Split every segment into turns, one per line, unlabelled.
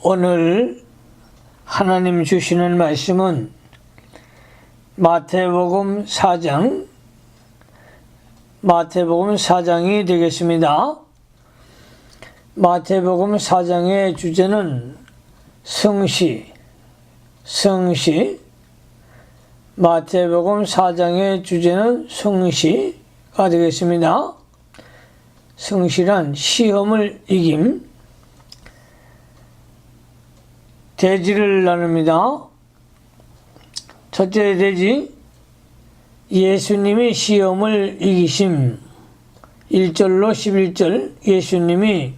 오늘 하나님 주시는 말씀은 마태복음 4장이 되겠습니다. 마태복음 4장의 주제는 성시. 마태복음 4장의 주제는 성시가 되겠습니다. 성시란 시험을 이김. 대지를 나눕니다. 첫째 대지, 예수님이 시험을 이기심. 1절로 11절, 예수님이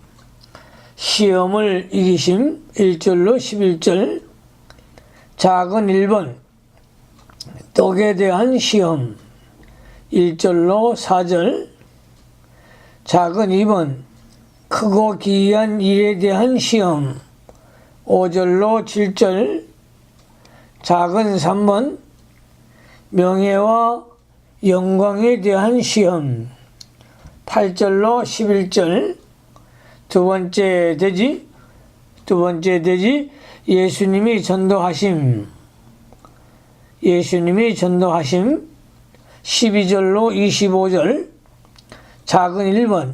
시험을 이기심. 1절로 11절. 작은 1번, 떡에 대한 시험. 1절로 4절. 작은 2번, 크고 기이한 일에 대한 시험. 5절로 7절. 작은 3번, 명예와 영광에 대한 시험. 8절로 11절. 두 번째 대지, 예수님이 전도하심. 12절로 25절. 작은 1번,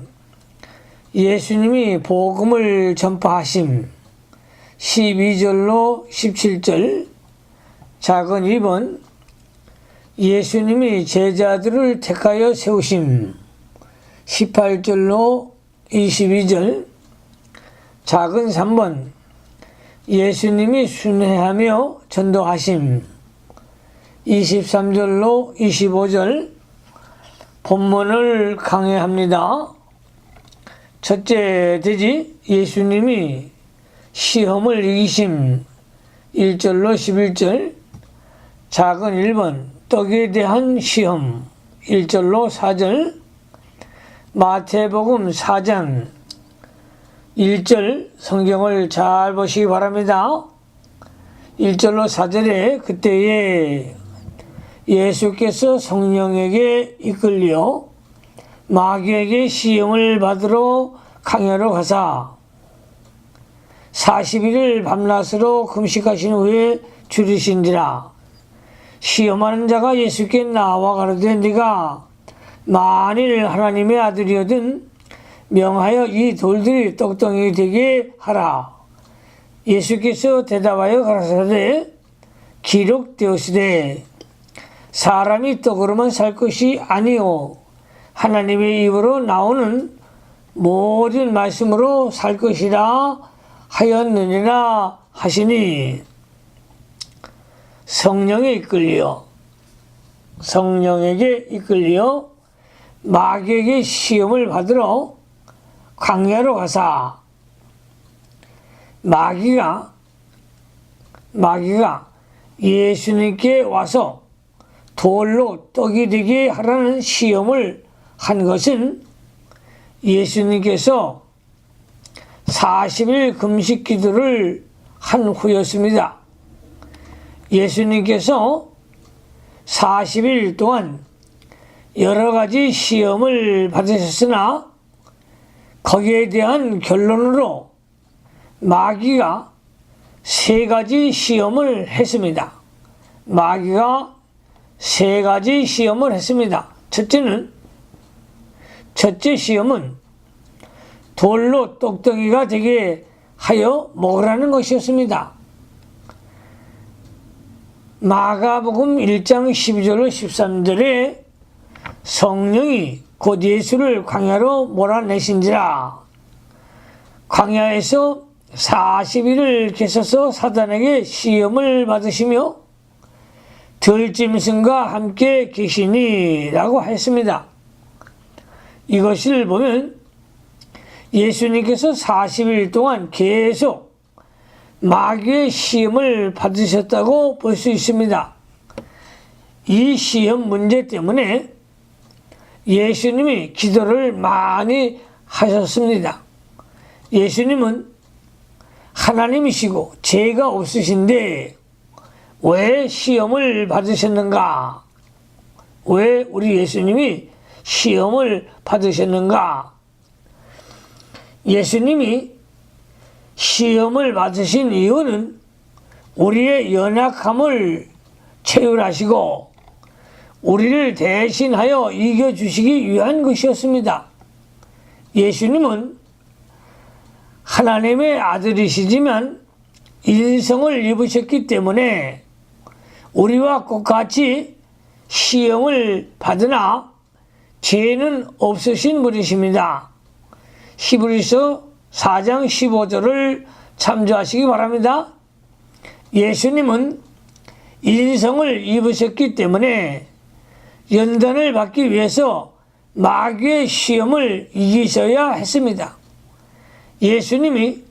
예수님이 복음을 전파하심. 12절로 17절. 작은 2번, 예수님이 제자들을 택하여 세우심. 18절로 22절. 작은 3번, 예수님이 순회하며 전도하심. 23절로 25절. 본문을 강해합니다. 첫째 대지, 예수님이 시험을 이기심. 1절로 11절. 작은 1번, 떡에 대한 시험. 1절로 4절. 마태복음 4장 1절 성경을 잘 보시기 바랍니다. 1절로 4절에 그때에 예수께서 성령에게 이끌려 마귀에게 시험을 받으러 강야로 가사 40일을 밤낮으로 금식하신 후에 줄이신지라. 시험하는 자가 예수께 나와 가로되 네가 만일 하나님의 아들이거든 명하여 이 돌들이 떡덩이 되게 하라. 예수께서 대답하여 가라사대 기록되었으되 사람이 떡으로만 살 것이 아니요 하나님의 입으로 나오는 모든 말씀으로 살 것이라 하였느니라 하시니. 성령에게 이끌려 마귀에게 시험을 받으러 광야로 가사 마귀가 예수님께 와서 돌로 떡이 되게 하라는 시험을 한 것은 예수님께서 40일 금식 기도를 한 후였습니다. 예수님께서 40일 동안 여러 가지 시험을 받으셨으나 거기에 대한 결론으로 마귀가 3가지 시험을 했습니다. 첫째 시험은 돌로 떡덩이가 되게 하여 먹으라는 것이었습니다. 마가복음 1장 12절로 13절에 성령이 곧 예수를 광야로 몰아내신지라. 광야에서 40일을 계셔서 사단에게 시험을 받으시며 들짐승과 함께 계시니 라고 했습니다. 이것을 보면 예수님께서 40일 동안 계속 마귀의 시험을 받으셨다고 볼 수 있습니다. 이 시험 문제 때문에 예수님이 기도를 많이 하셨습니다. 예수님은 하나님이시고 죄가 없으신데 왜 시험을 받으셨는가? 왜 우리 예수님이 시험을 받으셨는가? 예수님이 시험을 받으신 이유는 우리의 연약함을 채울하시고 우리를 대신하여 이겨주시기 위한 것이었습니다. 예수님은 하나님의 아들이시지만 인성을 입으셨기 때문에 우리와 똑같이 시험을 받으나 죄는 없으신 분이십니다. 히브리서 4장 15절을 참조하시기 바랍니다. 예수님은 인성을 입으셨기 때문에 연단을 받기 위해서 마귀의 시험을 이기셔야 했습니다. 예수님이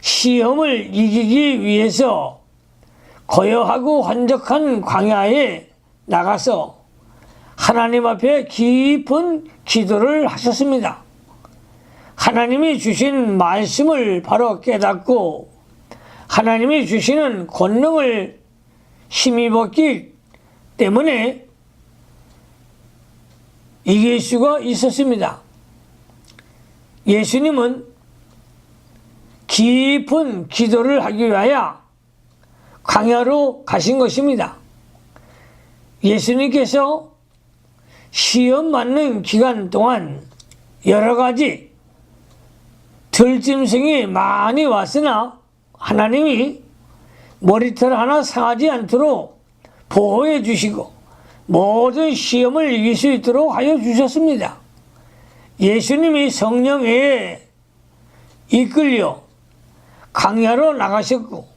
시험을 이기기 위해서 고요하고 한적한 광야에 나가서 하나님 앞에 깊은 기도를 하셨습니다. 하나님이 주신 말씀을 바로 깨닫고 하나님이 주시는 권능을 힘입었기 때문에 이길 수가 있었습니다. 예수님은 깊은 기도를 하기 위하여 광야로 가신 것입니다. 예수님께서 시험 맞는 기간 동안 여러 가지 들짐승이 많이 왔으나 하나님이 머리털 하나 상하지 않도록 보호해 주시고 모든 시험을 이길 수 있도록 하여 주셨습니다. 예수님이 성령에 이끌려 광야로 나가셨고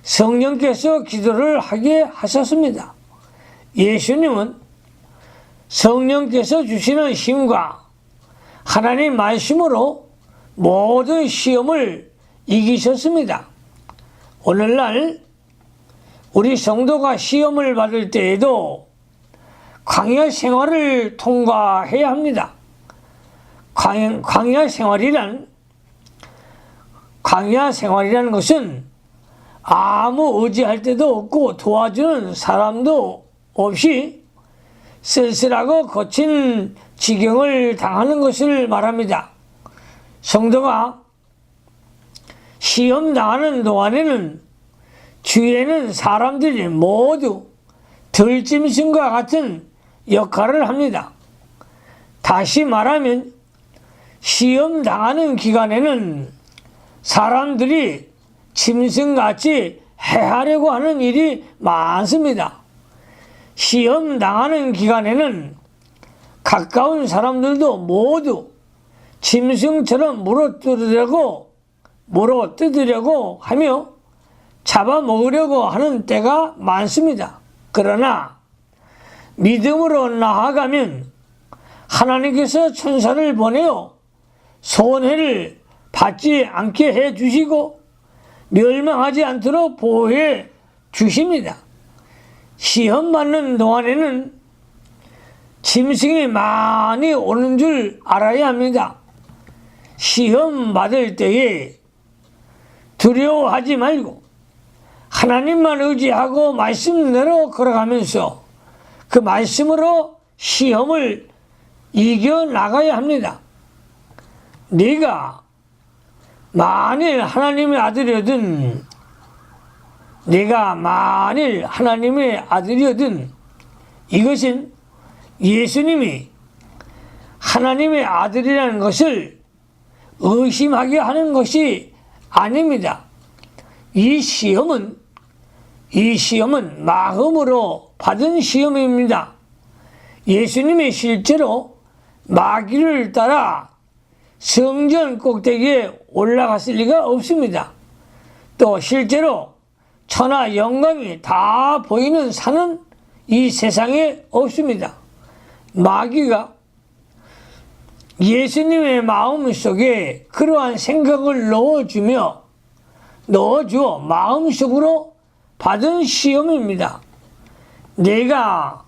성령께서 기도를 하게 하셨습니다. 예수님은 성령께서 주시는 힘과 하나님 말씀으로 모든 시험을 이기셨습니다. 오늘날 우리 성도가 시험을 받을 때에도 광야 생활을 통과해야 합니다. 광야 생활이라는 것은 아무 의지할 데도 없고 도와주는 사람도 없이 쓸쓸하고 거친 지경을 당하는 것을 말합니다. 성도가 시험 당하는 동안에는 주위에는 사람들이 모두 들짐승과 같은 역할을 합니다. 다시 말하면 시험 당하는 기간에는 사람들이 짐승같이 해하려고 하는 일이 많습니다. 시험 당하는 기간에는 가까운 사람들도 모두 짐승처럼 물어뜯으려고 하며 잡아먹으려고 하는 때가 많습니다. 그러나 믿음으로 나아가면 하나님께서 천사를 보내어 손해를 받지 않게 해 주시고 멸망하지 않도록 보호해 주십니다. 시험 받는 동안에는 짐승이 많이 오는 줄 알아야 합니다. 시험 받을 때에 두려워하지 말고 하나님만 의지하고 말씀대로 걸어가면서 그 말씀으로 시험을 이겨나가야 합니다. 네가 만일 하나님의 아들이거든 이것은 예수님이 하나님의 아들이라는 것을 의심하게 하는 것이 아닙니다. 이 시험은 마음으로 받은 시험입니다. 예수님이 실제로 마귀를 따라 성전 꼭대기에 올라갔을 리가 없습니다. 또 실제로 천하 영광이 다 보이는 산은 이 세상에 없습니다. 마귀가 예수님의 마음속에 그러한 생각을 넣어주어 마음속으로 받은 시험입니다. 내가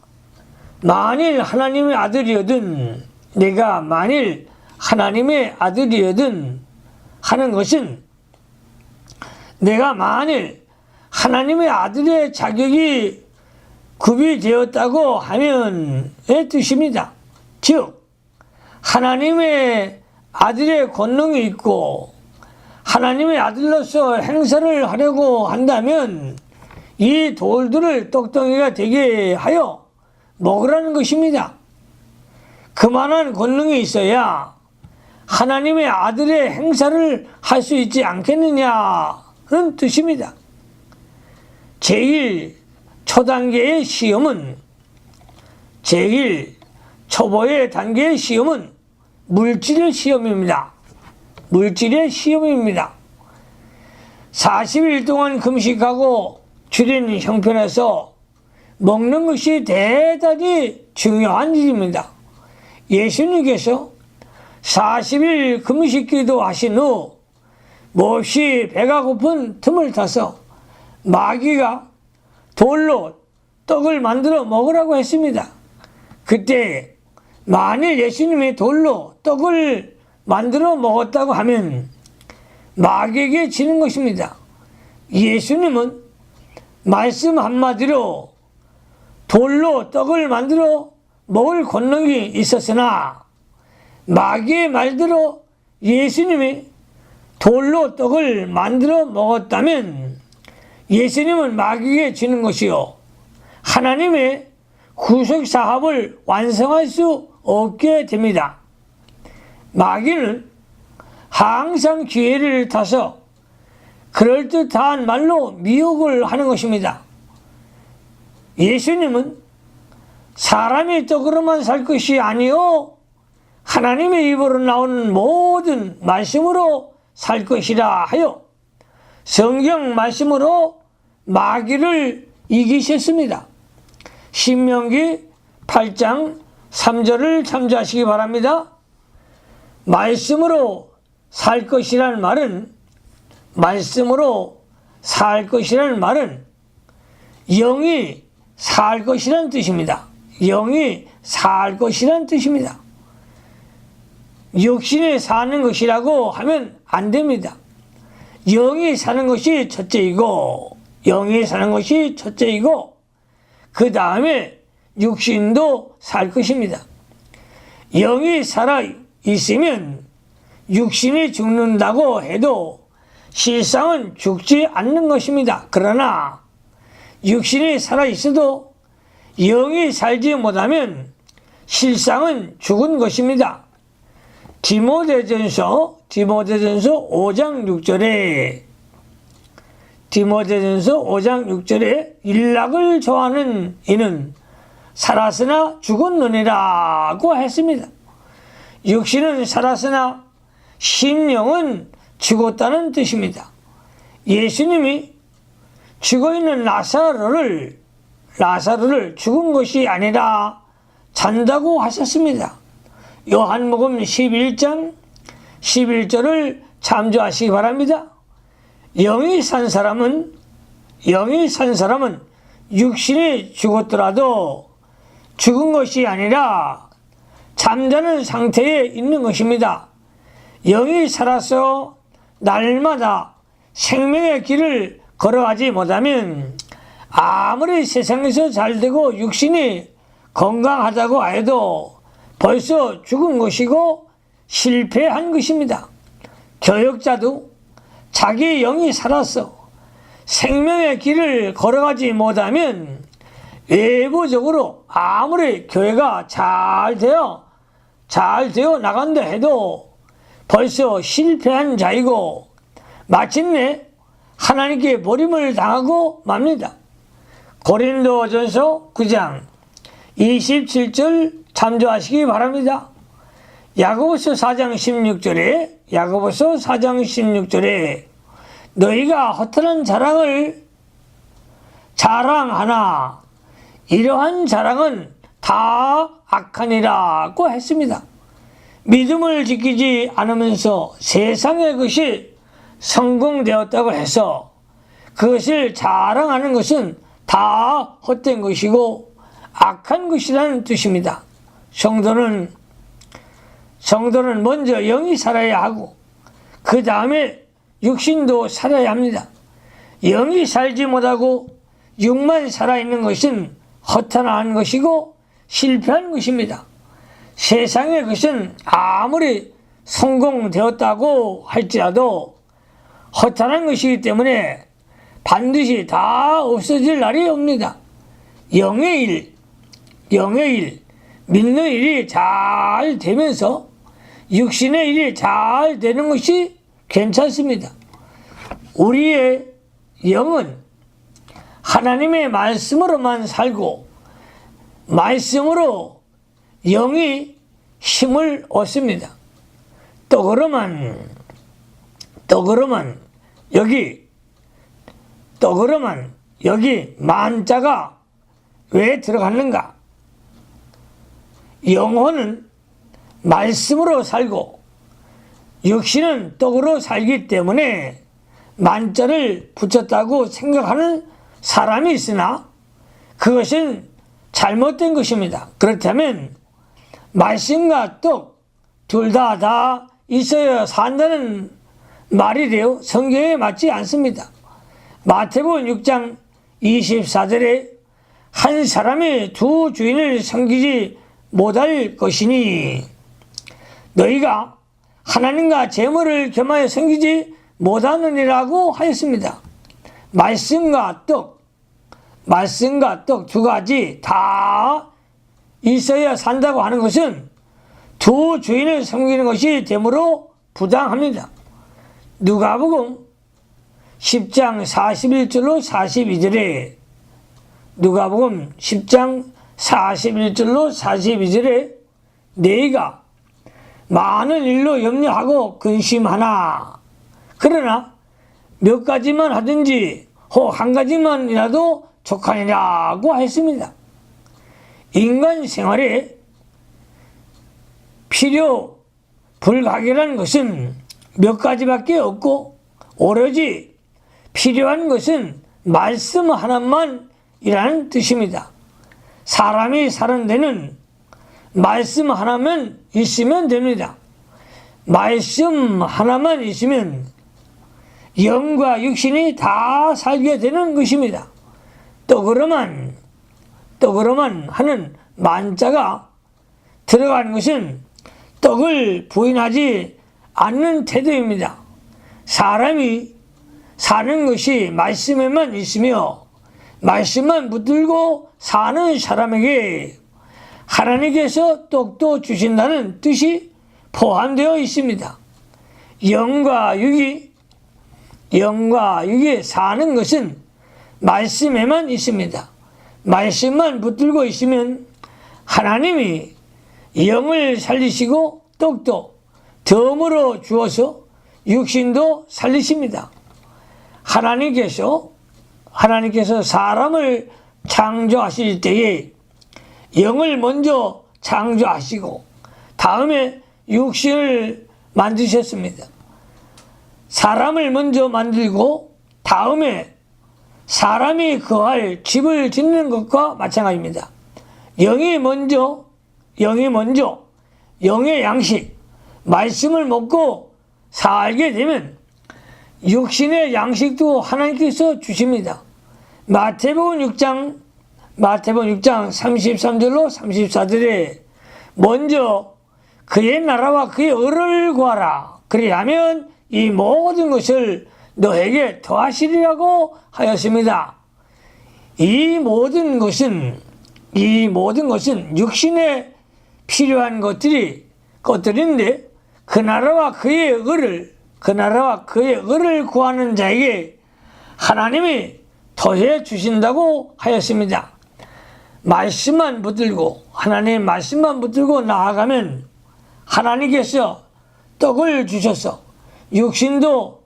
만일 하나님의 아들이거든 하는 것은 내가 만일 하나님의 아들의 자격이 구비되었다고 하면의 뜻입니다. 즉 하나님의 아들의 권능이 있고 하나님의 아들로서 행사를 하려고 한다면 이 돌들을 떡덩이가 되게 하여 먹으라는 것입니다. 그만한 권능이 있어야 하나님의 아들의 행사를 할 수 있지 않겠느냐는 뜻입니다. 제일 초단계의 시험은 제일 초보의 단계의 시험은 물질의 시험입니다. 물질의 시험입니다. 40일 동안 금식하고 줄인 형편에서 먹는 것이 대단히 중요한 일입니다. 예수님께서 40일 금식기도 하신 후 몹시 배가 고픈 틈을 타서 마귀가 돌로 떡을 만들어 먹으라고 했습니다. 그때 만일 예수님이 돌로 떡을 만들어 먹었다고 하면 마귀에게 지는 것입니다. 예수님은 말씀 한마디로 돌로 떡을 만들어 먹을 권능이 있었으나 마귀의 말대로 예수님이 돌로 떡을 만들어 먹었다면 예수님은 마귀에게 지는 것이요 하나님의 구속 사업을 완성할 수 없게 됩니다. 마귀는 항상 기회를 타서 그럴듯한 말로 미혹을 하는 것입니다. 예수님은 사람의 떡으로만 살 것이 아니요 하나님의 입으로 나오는 모든 말씀으로 살 것이라 하여 성경 말씀으로 마귀를 이기셨습니다. 신명기 8장 3절을 참조하시기 바랍니다. 말씀으로 살 것이라는 말은 영이 살 것이라는 뜻입니다. 영이 살 것이라는 뜻입니다. 육신에 사는 것이라고 하면 안 됩니다. 영이 사는 것이 첫째이고 그 다음에 육신도 살 것입니다. 영이 살아 있으면 육신이 죽는다고 해도 실상은 죽지 않는 것입니다. 그러나 육신이 살아 있어도 영이 살지 못하면 실상은 죽은 것입니다. 디모데전서 5장 6절에 일락을 좋아하는 이는 살았으나 죽었느니라고 했습니다. 육신은 살았으나 심령은 죽었다는 뜻입니다. 예수님이 죽어있는 라사로를 죽은 것이 아니라 잔다고 하셨습니다. 요한복음 11장 11절을 참조하시기 바랍니다. 영이 산 사람은 육신이 죽었더라도 죽은 것이 아니라 잠자는 상태에 있는 것입니다. 영이 살아서 날마다 생명의 길을 걸어가지 못하면 아무리 세상에서 잘되고 육신이 건강하다고 해도 벌써 죽은 것이고 실패한 것입니다. 교역자도 자기 영이 살아서 생명의 길을 걸어가지 못하면 외부적으로 아무리 교회가 잘 되어 나간다 해도 벌써 실패한 자이고 마침내 하나님께 버림을 당하고 맙니다. 고린도전서 9장 27절 참조하시기 바랍니다. 야고보서 4장 16절에 너희가 허탄한 자랑을 자랑하나 이러한 자랑은 다 악하니라고 했습니다. 믿음을 지키지 않으면서 세상의 것이 성공되었다고 해서 그것을 자랑하는 것은 다 헛된 것이고 악한 것이라는 뜻입니다. 성도는 먼저 영이 살아야 하고 그 다음에 육신도 살아야 합니다. 영이 살지 못하고 육만 살아있는 것은 허탄한 것이고 실패한 것입니다. 세상의 것은 아무리 성공되었다고 할지라도 허탄한 것이기 때문에 반드시 다 없어질 날이 옵니다. 영의 일, 믿는 일이 잘 되면서 육신의 일이 잘 되는 것이 괜찮습니다. 우리의 영은 하나님의 말씀으로만 살고 말씀으로 영이 힘을 얻습니다. 또 그러면 여기 만자가 왜 들어갔는가? 영혼은 말씀으로 살고 육신은 떡으로 살기 때문에 만자를 붙였다고 생각하는 사람이 있으나 그것은 잘못된 것입니다. 그렇다면 말씀과 떡 둘 다 있어야 산다는 말이 되어 성경에 맞지 않습니다. 마태복음 6장 24절에 한 사람이 두 주인을 섬기지 못할 것이니 너희가 하나님과 재물을 겸하여 섬기지 못하느니라고 하였습니다. 말씀과 떡 두 가지 다 있어야 산다고 하는 것은 두 주인을 섬기는 것이 되므로 부당합니다. 누가복음 10장 41절로 42절에 누가복음 10장 41절로 42절에 너희가 많은 일로 염려하고 근심하나 그러나 몇 가지만 하든지 혹 한 가지만이라도 족하니라고 했습니다. 인간 생활에 필요 불가결한 것은 몇 가지밖에 없고 오로지 필요한 것은 말씀 하나만이라는 뜻입니다. 사람이 사는 데는 말씀 하나만 있으면 됩니다. 말씀 하나만 있으면 영과 육신이 다 살게 되는 것입니다. 또 그러면 하는 만자가 들어간 것은 떡을 부인하지 않는 태도입니다. 사람이 사는 것이 말씀에만 있으며 말씀만 붙들고 사는 사람에게 하나님께서 떡도 주신다는 뜻이 포함되어 있습니다. 영과 육이 사는 것은 말씀에만 있습니다. 말씀만 붙들고 있으면 하나님이 영을 살리시고 떡도 덤으로 주어서 육신도 살리십니다. 하나님께서 사람을 창조하실 때에 영을 먼저 창조하시고 다음에 육신을 만드셨습니다. 사람을 먼저 만들고 다음에 사람이 거할 집을 짓는 것과 마찬가지입니다. 영이 먼저 영의 양식 말씀을 먹고 살게 되면 육신의 양식도 하나님께서 주십니다. 마태복음 6장 33절로 34절에 먼저 그의 나라와 그의 의를 구하라. 그리하면 이 모든 것을 너에게 더하시리라고 하였습니다. 이 모든 것은 육신에 필요한 것들인데 그 나라와 그의 의를 구하는 자에게 하나님이 더해 주신다고 하였습니다. 말씀만 붙들고 하나님의 말씀만 붙들고 나아가면 하나님께서 떡을 주셔서 육신도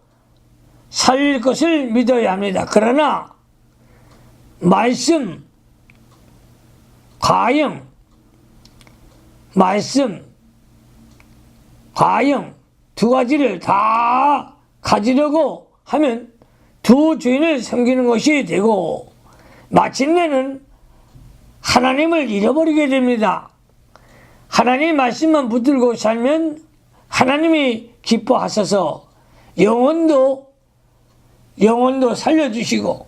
살릴 것을 믿어야 합니다. 그러나 말씀, 과영 두 가지를 다 가지려고 하면 두 주인을 섬기는 것이 되고 마침내는 하나님을 잃어버리게 됩니다. 하나님 말씀만 붙들고 살면 하나님이 기뻐하셔서 영혼도 살려주시고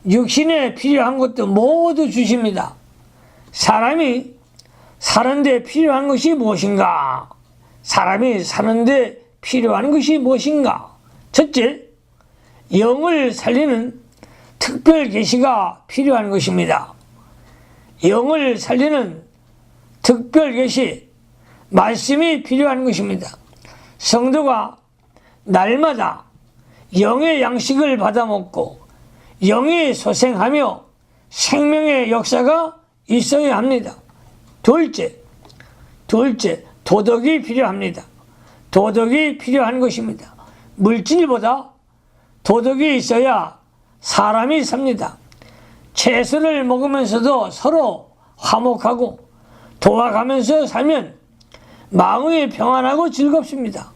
육신에 필요한 것도 모두 주십니다. 사람이 사는데 필요한 것이 무엇인가? 첫째, 영을 살리는 특별 계시가 필요한 것입니다. 영을 살리는 특별 계시, 말씀이 필요한 것입니다. 성도가 날마다 영의 양식을 받아먹고 영이 소생하며 생명의 역사가 있어야 합니다. 둘째, 도덕이 필요합니다. 도덕이 필요한 것입니다. 물질보다 도덕이 있어야 사람이 삽니다. 채소를 먹으면서도 서로 화목하고 도와가면서 살면 마음이 평안하고 즐겁습니다.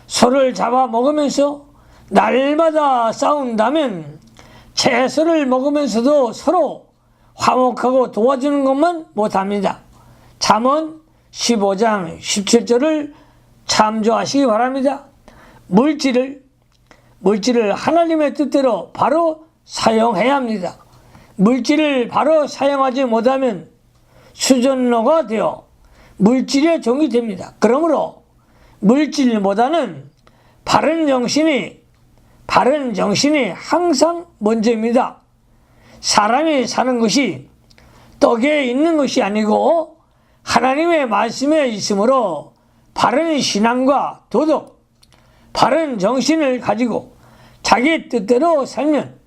소를 잡아 먹으면서 날마다 싸운다면 채소를 먹으면서도 서로 화목하고 도와주는 것만 못합니다. 잠언 15장 17절을 참조하시기 바랍니다. 물질을 하나님의 뜻대로 바로 사용해야 합니다. 물질을 바로 사용하지 못하면 수전노가 되어 물질의 종이 됩니다. 그러므로 물질보다는 바른 정신이 항상 먼저입니다. 사람이 사는 것이 떡에 있는 것이 아니고 하나님의 말씀에 있으므로 바른 신앙과 도덕, 바른 정신을 가지고 자기 뜻대로 살면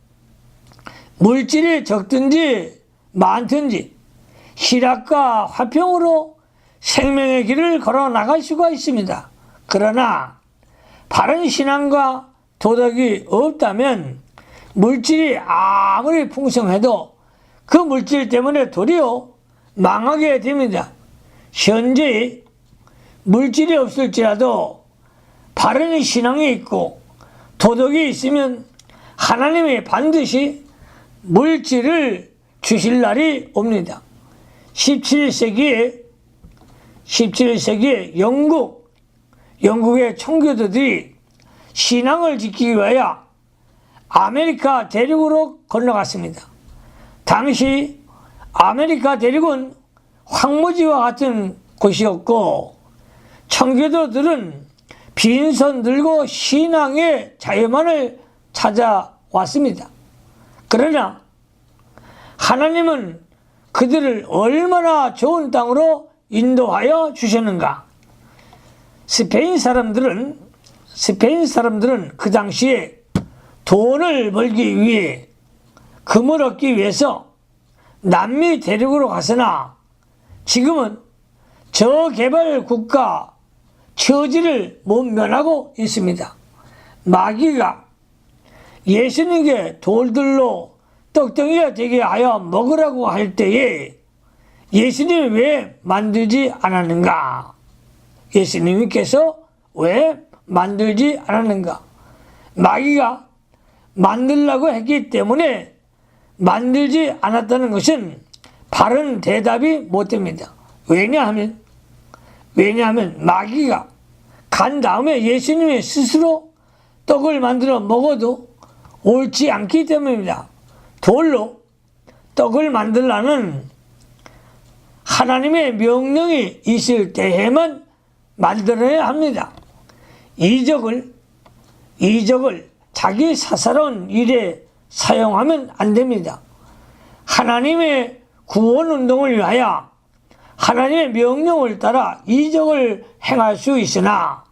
물질이 적든지 많든지 희락과 화평으로 생명의 길을 걸어 나갈 수가 있습니다. 그러나 바른 신앙과 도덕이 없다면 물질이 아무리 풍성해도 그 물질 때문에 도리어 망하게 됩니다. 현재 물질이 없을지라도 바른 신앙이 있고 도덕이 있으면 하나님이 반드시 물질을 주실 날이 옵니다. 17세기에 영국의 청교도들이 신앙을 지키기 위하여 아메리카 대륙으로 건너갔습니다. 당시 아메리카 대륙은 황무지와 같은 곳이었고 청교도들은 빈손 들고 신앙의 자유만을 찾아왔습니다. 그러나 하나님은 그들을 얼마나 좋은 땅으로 인도하여 주셨는가. 스페인 사람들은 그 당시에 돈을 벌기 위해 금을 얻기 위해서 남미 대륙으로 갔으나 지금은 저개발 국가 처지를 못 면하고 있습니다. 마귀가 예수님께 돌들로 떡덩이가 되게 하여 먹으라고 할 때에 예수님이 왜 만들지 않았는가? 예수님께서 왜 만들지 않았는가? 마귀가 만들라고 했기 때문에 만들지 않았다는 것은 바른 대답이 못 됩니다. 왜냐하면 마귀가 간 다음에 예수님이 스스로 떡을 만들어 먹어도 옳지 않기 때문입니다. 돌로 떡을 만들라는 하나님의 명령이 있을 때에만 만들어야 합니다. 이적을 자기 사사로운 일에 사용하면 안 됩니다. 하나님의 구원 운동을 위하여 하나님의 명령을 따라 이적을 행할 수 있으나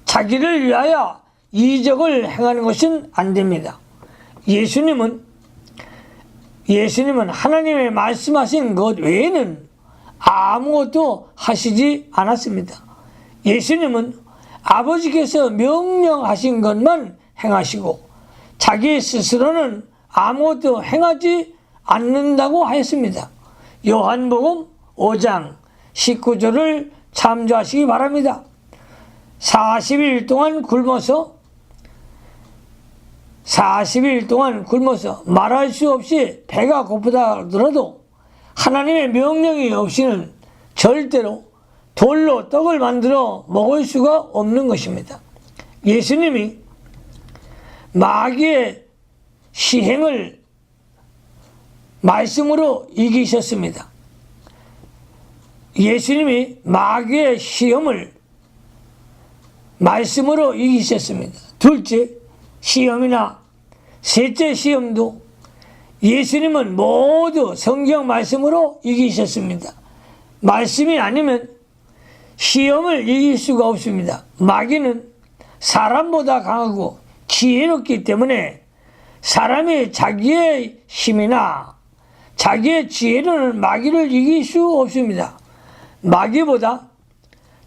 자기를 위하여 이적을 행하는 것은 안 됩니다. 예수님은 하나님의 말씀하신 것 외에는 아무것도 하시지 않았습니다. 예수님은 아버지께서 명령하신 것만 행하시고 자기 스스로는 아무것도 행하지 않는다고 하였습니다. 요한복음 5장 19절을 참조하시기 바랍니다. 40일 동안 굶어서 말할 수 없이 배가 고프다 하더라도 하나님의 명령이 없이는 절대로 돌로 떡을 만들어 먹을 수가 없는 것입니다. 예수님이 마귀의 시행을 말씀으로 이기셨습니다. 예수님이 마귀의 시험을 말씀으로 이기셨습니다. 둘째, 시험이나 셋째 시험도 예수님은 모두 성경 말씀으로 이기셨습니다. 말씀이 아니면 시험을 이길 수가 없습니다. 마귀는 사람보다 강하고 지혜롭기 때문에 사람이 자기의 힘이나 자기의 지혜로는 마귀를 이길 수 없습니다. 마귀보다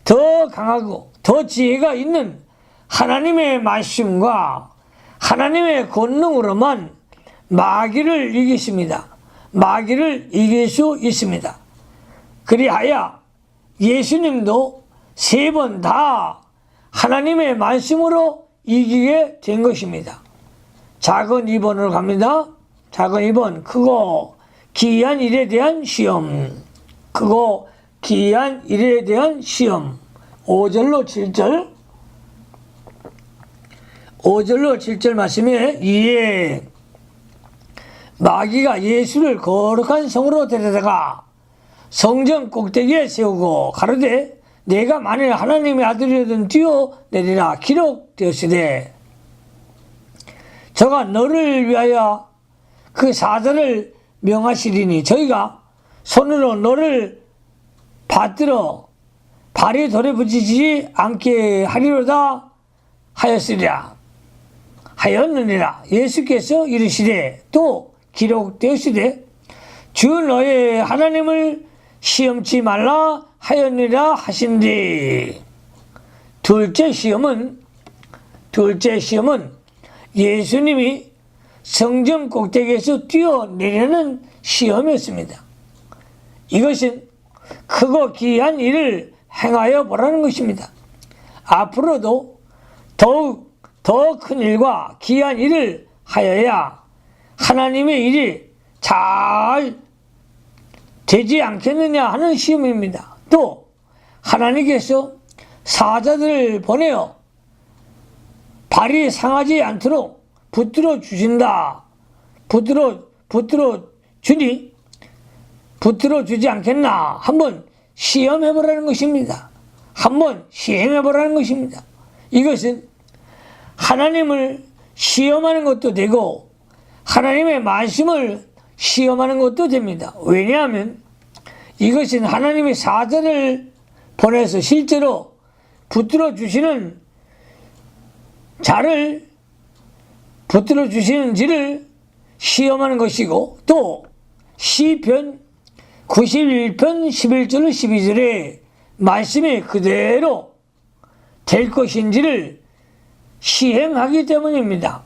더 강하고 더 지혜가 있는 하나님의 말씀과 하나님의 권능으로만 마귀를 이기십니다. 마귀를 이길 수 있습니다. 그리하여 예수님도 3번 다 하나님의 말씀으로 이기게 된 것입니다. 작은 2번으로 갑니다. 작은 2번, 크고 기이한 일에 대한 시험. 크고 기이한 일에 대한 시험. 5절로 7절. 5절로 7절 말씀에 이에 마귀가 예수를 거룩한 성으로 데려다가 성전 꼭대기에 세우고 가로되 내가 만일 하나님의 아들이거든 뛰어내리라 기록되었으되 저가 너를 위하여 그 사자를 명하시리니 저희가 손으로 너를 받들어 발이 돌에 붙이지 않게 하리로다 하였느니라. 예수께서 이르시되 또 기록되었으되 주 너의 하나님을 시험치 말라 하였느니라 하신디. 둘째 시험은 예수님이 성전 꼭대기에서 뛰어내리는 시험이었습니다. 이것은 크고 기이한 일을 행하여 보라는 것입니다. 앞으로도 더욱 더 큰 일과 기이한 일을 하여야 하나님의 일이 잘 되지 않겠느냐 하는 시험입니다. 또 하나님께서 사자들을 보내어 발이 상하지 않도록 붙들어 주신다. 붙들어 주지 않겠나? 한번 시험해 보라는 것입니다. 한번 시행해 보라는 것입니다. 이것은 하나님을 시험하는 것도 되고 하나님의 말씀을 시험하는 것도 됩니다. 왜냐하면 이것은 하나님의 사자를 보내서 실제로 붙들어 주시는 자를 붙들어 주시는지를 시험하는 것이고 또 시편 91편 11절 12절의 말씀이 그대로 될 것인지를 시행하기 때문입니다.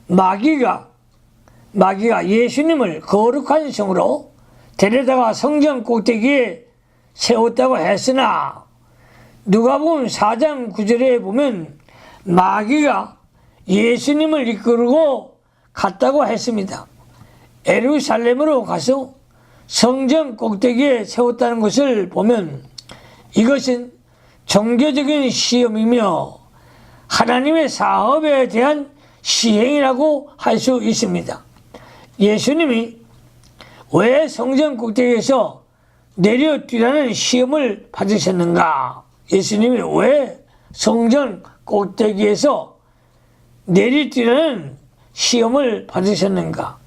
마귀가 예수님을 거룩한 성으로 데려다가 성전 꼭대기에 세웠다고 했으나 누가복음 4장 9절에 보면 마귀가 예수님을 이끌고 갔다고 했습니다. 예루살렘으로 가서 성전 꼭대기에 세웠다는 것을 보면 이것은 종교적인 시험이며 하나님의 사업에 대한 시행이라고 할 수 있습니다. 예수님이 왜 성전 꼭대기에서 내려 뛰라는 시험을 받으셨는가? 예수님이 왜 성전 꼭대기에서 내려 뛰라는 시험을 받으셨는가?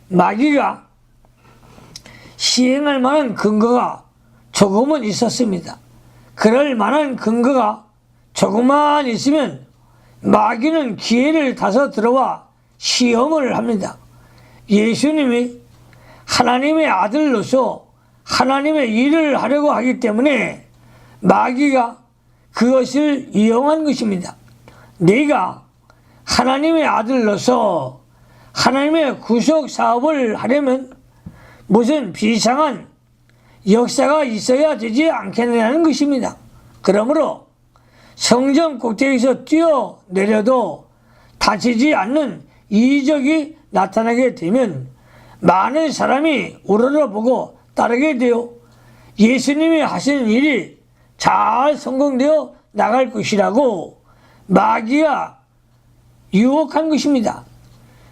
마귀가 시행할 만한 근거가 조금은 있었습니다. 그럴 만한 근거가 조금만 있으면 마귀는 기회를 타서 들어와 시험을 합니다. 예수님이 하나님의 아들로서 하나님의 일을 하려고 하기 때문에 마귀가 그것을 이용한 것입니다. 네가 하나님의 아들로서 하나님의 구속 사업을 하려면 무슨 비상한 역사가 있어야 되지 않겠느냐는 것입니다. 그러므로 성전 꼭대기에서 뛰어내려도 다치지 않는 이적이 나타나게 되면 많은 사람이 우러러보고 따르게 되어 예수님이 하시는 일이 잘 성공되어 나갈 것이라고 마귀가 유혹한 것입니다.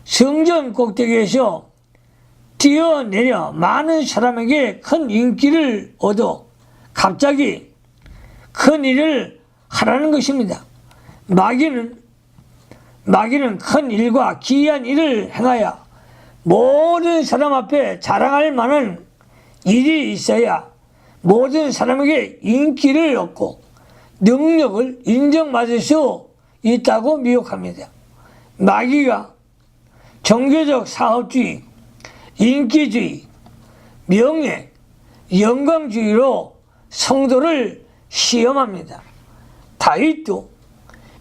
성전 꼭대기에서 뛰어내려 많은 사람에게 큰 인기를 얻어 갑자기 큰 일을 하라는 것입니다. 마귀는 마귀는 큰 일과 기이한 일을 행하여 모든 사람 앞에 자랑할 만한 일이 있어야 모든 사람에게 인기를 얻고 능력을 인정받을 수 있다고 미혹합니다. 마귀가 종교적 사업주의, 인기주의, 명예, 영광주의로 성도를 시험합니다. 다윗도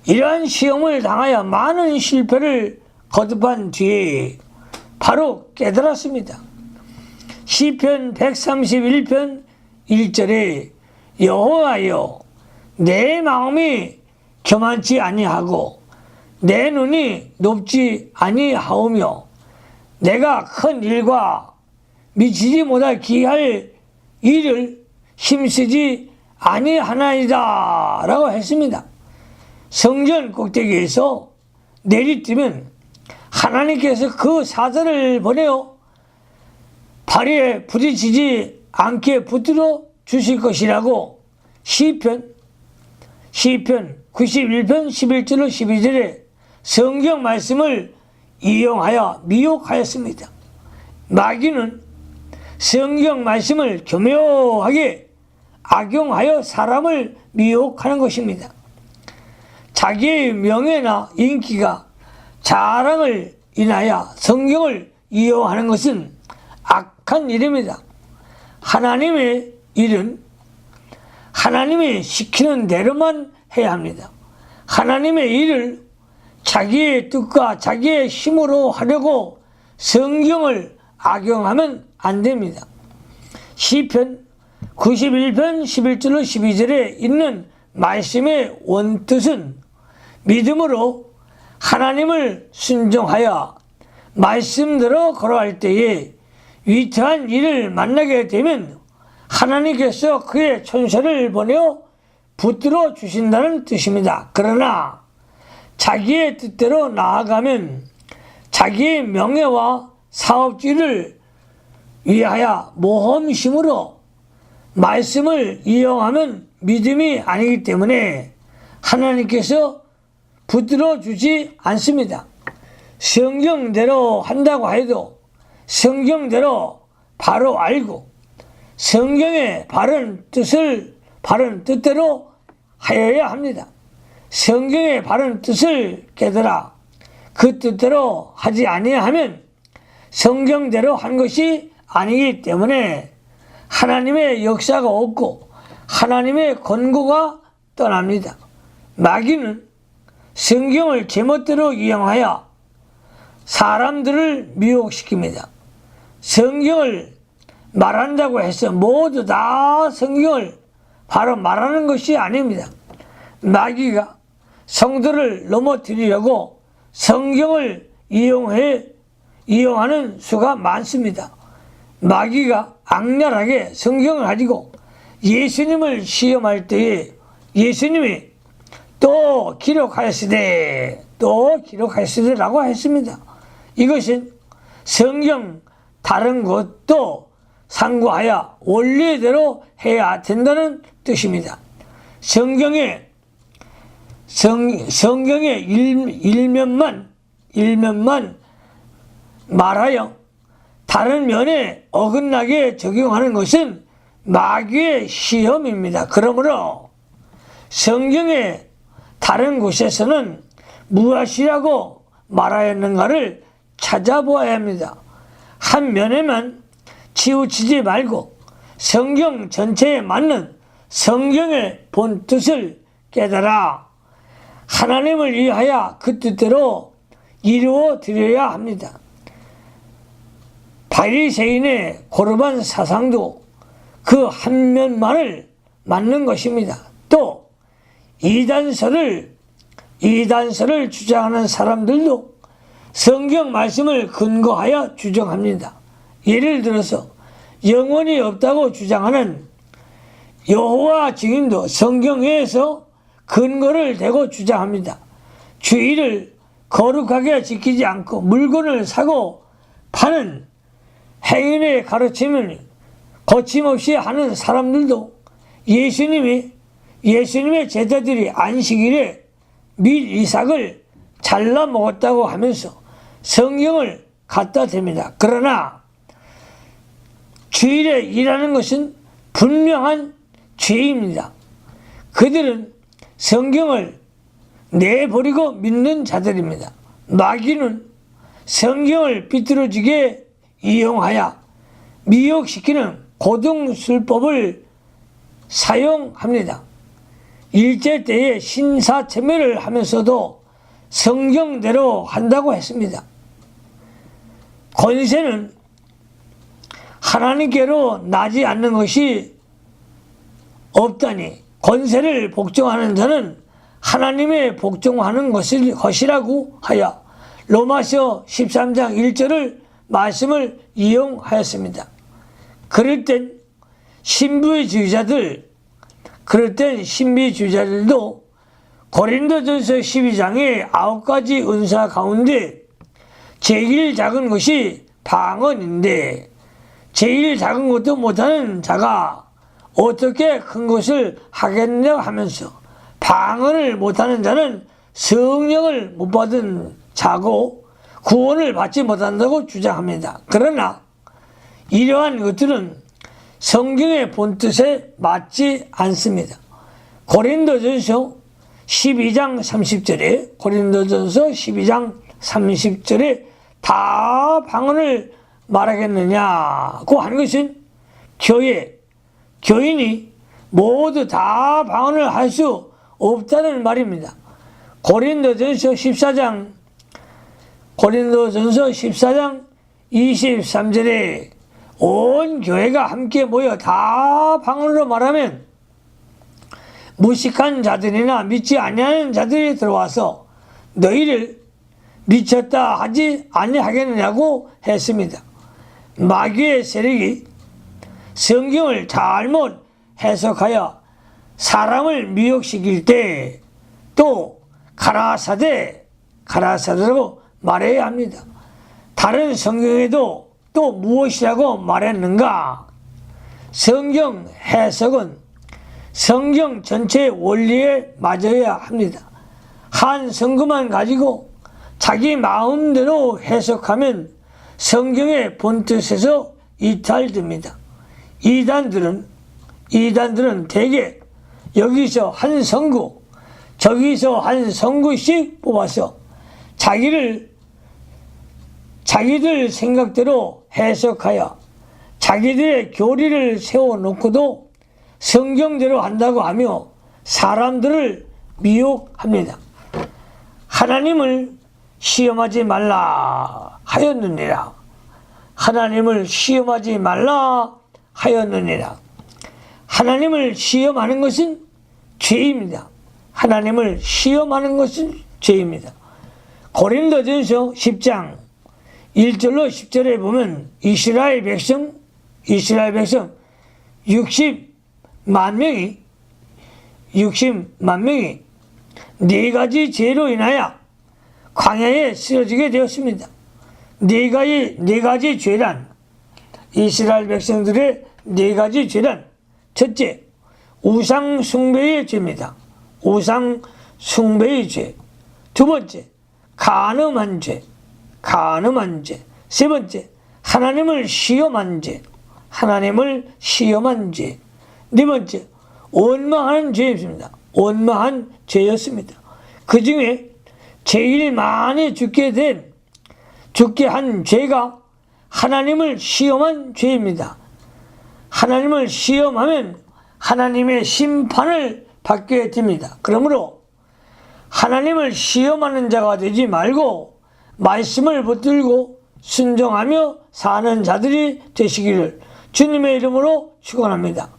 이러한 시험을 당하여 많은 실패를 거듭한 뒤에 바로 깨달았습니다. 시편 131편 1절에 여호와여 내 마음이 교만치 아니하고 내 눈이 높지 아니하오며 내가 큰 일과 미치지 못할 기할 일을 힘쓰지 아니하나이다 라고 했습니다. 성전 꼭대기에서 내리뜨면 하나님께서 그 사자를 보내어 발에 부딪히지 않게 붙들어 주실 것이라고 시편 91편 11절로 12절에 성경 말씀을 이용하여 미혹하였습니다. 마귀는 성경 말씀을 교묘하게 악용하여 사람을 미혹하는 것입니다. 자기의 명예나 인기가 자랑을 인하여 성경을 이용하는 것은 악한 일입니다. 하나님의 일은 하나님이 시키는 대로만 해야 합니다. 하나님의 일을 자기의 뜻과 자기의 힘으로 하려고 성경을 악용하면 안 됩니다. 시편 91편 11절로 12절에 있는 말씀의 원뜻은 믿음으로 하나님을 순종하여 말씀대로 걸어갈 때에 위태한 일을 만나게 되면 하나님께서 그의 천사를 보내어 붙들어 주신다는 뜻입니다. 그러나 자기의 뜻대로 나아가면 자기의 명예와 사업주의를 위하여 모험심으로 말씀을 이용하면 믿음이 아니기 때문에 하나님께서 붙들어 주지 않습니다. 성경대로 한다고 해도 성경대로 바로 알고 성경의 바른 뜻대로 하여야 합니다. 성경의 바른 뜻을 깨달아 그 뜻대로 하지 아니하면 성경대로 한 것이 아니기 때문에 하나님의 역사가 없고 하나님의 권고가 떠납니다. 마귀는 성경을 제멋대로 이용하여 사람들을 미혹시킵니다. 성경을 말한다고 해서 모두 다 성경을 바로 말하는 것이 아닙니다. 마귀가 성도를 넘어뜨리려고 성경을 이용하는 수가 많습니다. 마귀가 악랄하게 성경을 가지고 예수님을 시험할 때에 예수님이 또 기록하였으되라고 했습니다. 이것은 성경 다른 것도 상고하여 원리대로 해야 된다는 뜻입니다. 성경의 일면만 말하여 다른 면에 어긋나게 적용하는 것은 마귀의 시험입니다. 그러므로 성경의 다른 곳에서는 무엇이라고 말하였는가를 찾아보아야 합니다. 한 면에만 치우치지 말고 성경 전체에 맞는 성경의 본 뜻을 깨달아 하나님을 위하여 그 뜻대로 이루어 드려야 합니다. 바리새인의 고르반 사상도 그 한 면만을 맞는 것입니다. 또 이단설을 주장하는 사람들도 성경 말씀을 근거하여 주장합니다. 예를 들어서 영혼이 없다고 주장하는 여호와 증인도 성경 외에서 근거를 대고 주장합니다. 주의를 거룩하게 지키지 않고 물건을 사고 파는 행인의 가르침을 거침없이 하는 사람들도 예수님의 제자들이 안식일에 밀 이삭을 잘라 먹었다고 하면서 성경을 갖다 댑니다. 그러나 주일에 일하는 것은 분명한 죄입니다. 그들은 성경을 내버리고 믿는 자들입니다. 마귀는 성경을 비뚤어지게 이용하여 미혹시키는 고등술법을 사용합니다. 일제 때에 신사참배를 하면서도 성경대로 한다고 했습니다. 권세는 하나님께로 나지 않는 것이 없다니 권세를 복종하는 자는 하나님의 복종하는 것이라고 하여 로마서 13장 1절을 말씀을 이용하였습니다. 그럴 땐 신비주의자들도 고린도전서 12장의 9가지 은사 가운데 제일 작은 것이 방언인데 제일 작은 것도 못하는 자가 어떻게 큰 것을 하겠냐 하면서 방언을 못하는 자는 성령을 못 받은 자고 구원을 받지 못한다고 주장합니다. 그러나 이러한 것들은 성경의 본뜻에 맞지 않습니다. 고린도전서 12장 30절에 다 방언을 말하겠느냐고 하는 것은 교인이 모두 다 방언을 할 수 없다는 말입니다. 고린도전서 14장 23절에 온 교회가 함께 모여 다 방언으로 말하면 무식한 자들이나 믿지 아니하는 자들이 들어와서 너희를 미쳤다 하지 아니하겠느냐고 했습니다. 마귀의 세력이 성경을 잘못 해석하여 사람을 미혹시킬 때 또 가라사대라고 말해야 합니다. 다른 성경에도 또 무엇이라고 말했는가? 성경 해석은 성경 전체 원리에 맞아야 합니다. 한 성경만 가지고 자기 마음대로 해석하면 성경의 본뜻에서 이탈됩니다. 이단들은 대개 여기서 한 성구 저기서 한 성구씩 뽑아서 자기들 생각대로 해석하여 자기들의 교리를 세워놓고도 성경대로 한다고 하며 사람들을 미혹합니다. 하나님을 시험하지 말라 하였느니라. 하나님을 시험하지 말라 하였느니라. 하나님을 시험하는 것은 죄입니다. 하나님을 시험하는 것은 죄입니다. 고린도전서 10장 1절로 10절에 보면 이스라엘 백성 60만 명이 네 가지 죄로 인하여 광야에 쓰러지게 되었습니다. 네 가지 죄란 이스라엘 백성들의 네 가지 죄란 첫째, 우상 숭배의 죄입니다. 우상 숭배의 죄. 두 번째, 간음한 죄. 세 번째, 하나님을 시험한 죄. 네 번째, 원망한 죄였습니다. 그 중에 제일 많이 죽게 한 죄가 하나님을 시험한 죄입니다. 하나님을 시험하면 하나님의 심판을 받게 됩니다. 그러므로 하나님을 시험하는 자가 되지 말고 말씀을 붙들고 순종하며 사는 자들이 되시기를 주님의 이름으로 축원합니다.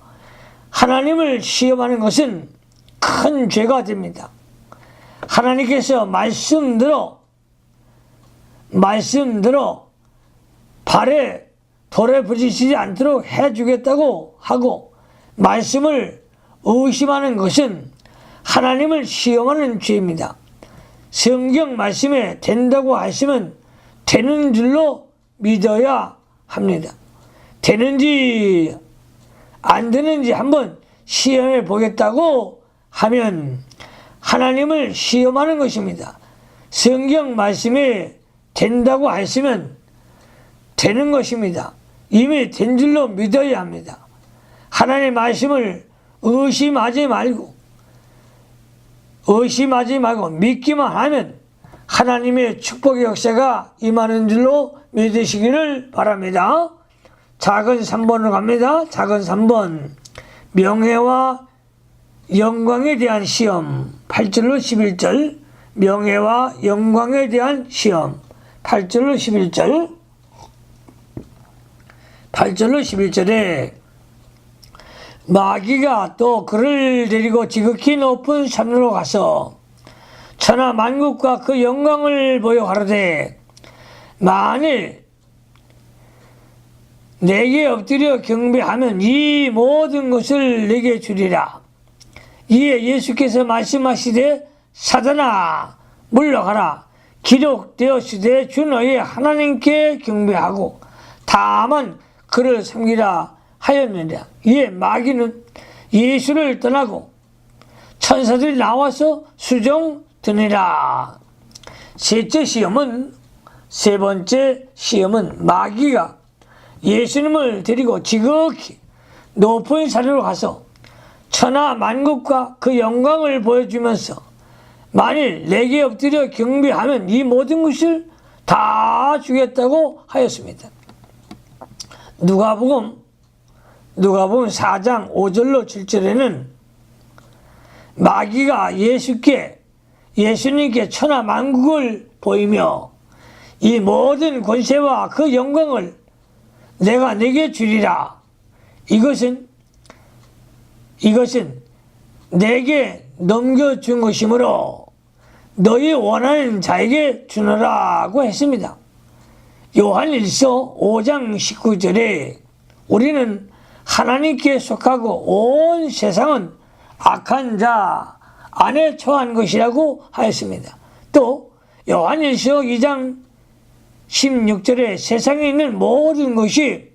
하나님을 시험하는 것은 큰 죄가 됩니다. 하나님께서 말씀대로 발에 돌에 부딪히지 않도록 해주겠다고 하고 말씀을 의심하는 것은 하나님을 시험하는 죄입니다. 성경 말씀에 된다고 하시면 되는 줄로 믿어야 합니다. 되는지 안 되는지 한번 시험해 보겠다고 하면 하나님을 시험하는 것입니다. 성경 말씀이 된다고 했으면 되는 것입니다. 이미 된 줄로 믿어야 합니다. 하나님의 말씀을 의심하지 말고 믿기만 하면 하나님의 축복의 역사가 임하는 줄로 믿으시기를 바랍니다. 작은 3번으로 갑니다. 작은 3번. 명예와 영광에 대한 시험. 8절로 11절. 명예와 영광에 대한 시험. 8절로 11절. 8절로 11절에 마귀가 또 그를 데리고 지극히 높은 산으로 가서 천하 만국과 그 영광을 보여 가로되 만일 내게 엎드려 경배하면 이 모든 것을 내게 주리라. 이에 예수께서 말씀하시되 사단아 물러가라. 기록되었으되 주 너희 하나님께 경배하고 다만 그를 섬기라 하였느니라. 이에 마귀는 예수를 떠나고 천사들이 나와서 수종드니라. 세 번째 시험은 마귀가 예수님을 데리고 지극히 높은 산으로 가서 천하 만국과 그 영광을 보여주면서 만일 내게 엎드려 경배하면 이 모든 것을 다 주겠다고 하였습니다. 누가복음 4장 5절로 7절에는 마귀가 예수님께 천하 만국을 보이며 이 모든 권세와 그 영광을 내가 내게 주리라. 이것은 내게 넘겨준 것이므로 너희 원하는 자에게 주노라고 했습니다. 요한일서 5장 19절에 우리는 하나님께 속하고 온 세상은 악한 자 안에 처한 것이라고 하였습니다. 또 요한일서 2장 16절에 세상에 있는 모든 것이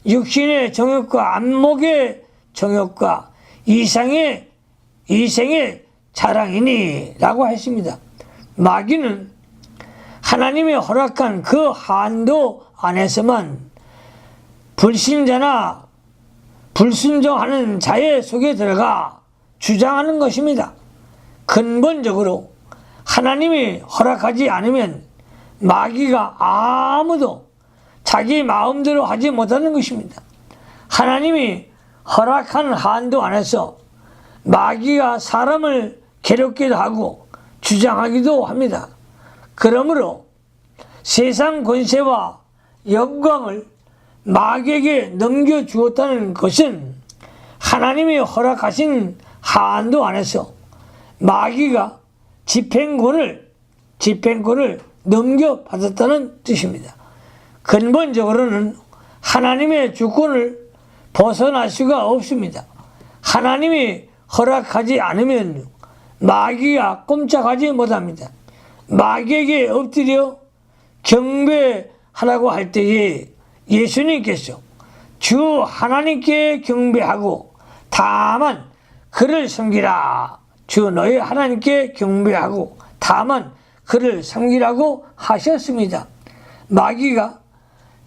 육신의 정욕과 안목의 정욕과 이생의 자랑이니 라고 했습니다. 마귀는 하나님이 허락한 그 한도 안에서만 불신자나 불순종하는 자의 속에 들어가 주장하는 것입니다. 근본적으로 하나님이 허락하지 않으면 마귀가 아무도 자기 마음대로 하지 못하는 것입니다. 하나님이 허락한 한도 안에서 마귀가 사람을 괴롭기도 하고 주장하기도 합니다. 그러므로 세상 권세와 영광을 마귀에게 넘겨주었다는 것은 하나님이 허락하신 한도 안에서 마귀가 집행권을 넘겨받았다는 뜻입니다. 근본적으로는 하나님의 주권을 벗어날 수가 없습니다. 하나님이 허락하지 않으면 마귀가 꼼짝하지 못합니다. 마귀에게 엎드려 경배하라고 할 때에 예수님께서 주 하나님께 경배하고 다만 그를 섬기라. 주 너희 하나님께 경배하고 다만 그를 섬기라고 하셨습니다. 마귀가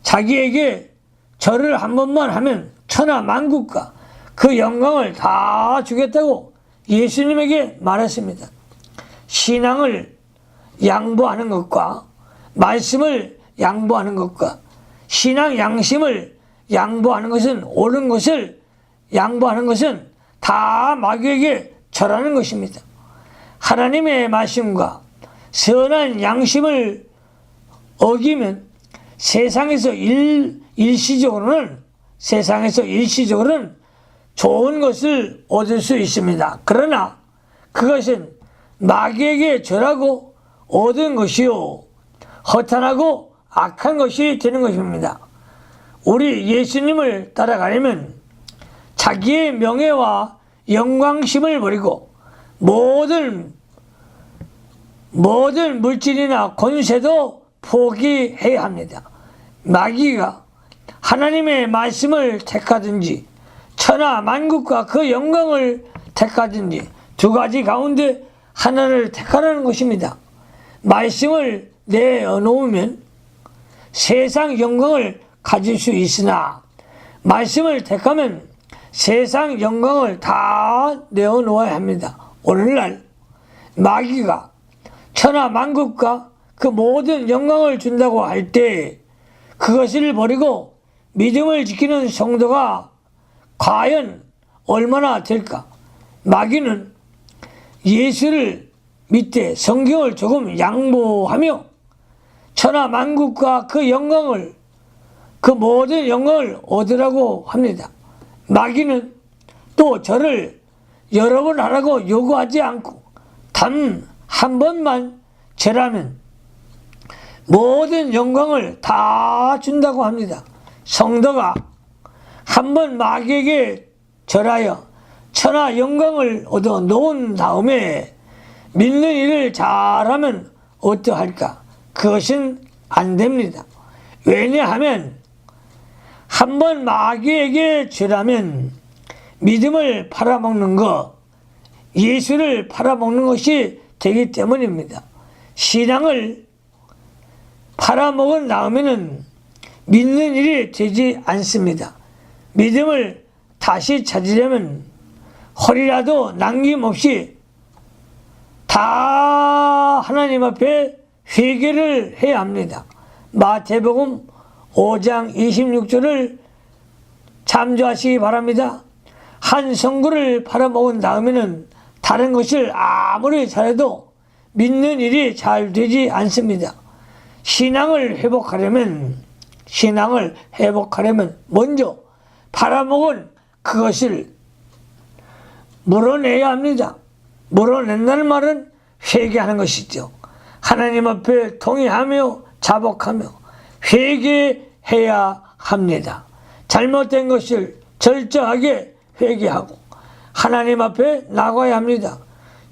자기에게 절을 한 번만 하면 천하 만국과 그 영광을 다 주겠다고 예수님에게 말했습니다. 신앙을 양보하는 것과 말씀을 양보하는 것과 신앙 양심을 양보하는 것은 옳은 것을 양보하는 것은 다 마귀에게 절하는 것입니다. 하나님의 말씀과 선한 양심을 어기면 세상에서 일시적으로는 좋은 것을 얻을 수 있습니다. 그러나 그것은 마귀에게 절하고 얻은 것이요 허탄하고 악한 것이 되는 것입니다. 우리 예수님을 따라가려면 자기의 명예와 영광심을 버리고 모든 물질이나 권세도 포기해야 합니다. 마귀가 하나님의 말씀을 택하든지 천하 만국과 그 영광을 택하든지 두 가지 가운데 하나를 택하라는 것입니다. 말씀을 내어놓으면 세상 영광을 가질 수 있으나 말씀을 택하면 세상 영광을 다 내어놓아야 합니다. 오늘날 마귀가 천하 만국과 그 모든 영광을 준다고 할 때 그것을 버리고 믿음을 지키는 성도가 과연 얼마나 될까? 마귀는 예수를 믿되 성경을 조금 양보하며 천하 만국과 그 영광을, 그 모든 영광을 얻으라고 합니다. 마귀는 또 저를 여러 번 하라고 요구하지 않고 단 한 번만 절하면 모든 영광을 다 준다고 합니다. 성도가 한 번 마귀에게 절하여 천하 영광을 얻어 놓은 다음에 믿는 일을 잘하면 어떠할까? 그것은 안 됩니다. 왜냐하면 한 번 마귀에게 절하면 믿음을 팔아먹는 것, 예수를 팔아먹는 것이 되기 때문입니다. 신앙을 팔아먹은 다음에는 믿는 일이 되지 않습니다. 믿음을 다시 찾으려면 허리라도 남김없이 다 하나님 앞에 회개를 해야 합니다. 마태복음 5장 26절을 참조하시기 바랍니다. 한 성구를 팔아먹은 다음에는 다른 것을 아무리 잘해도 믿는 일이 잘 되지 않습니다. 신앙을 회복하려면 먼저 팔아먹은 그것을 물어내야 합니다. 물어낸다는 말은 회개하는 것이죠. 하나님 앞에 통회하며 자복하며 회개해야 합니다. 잘못된 것을 절저하게 회개하고 하나님 앞에 나가야 합니다.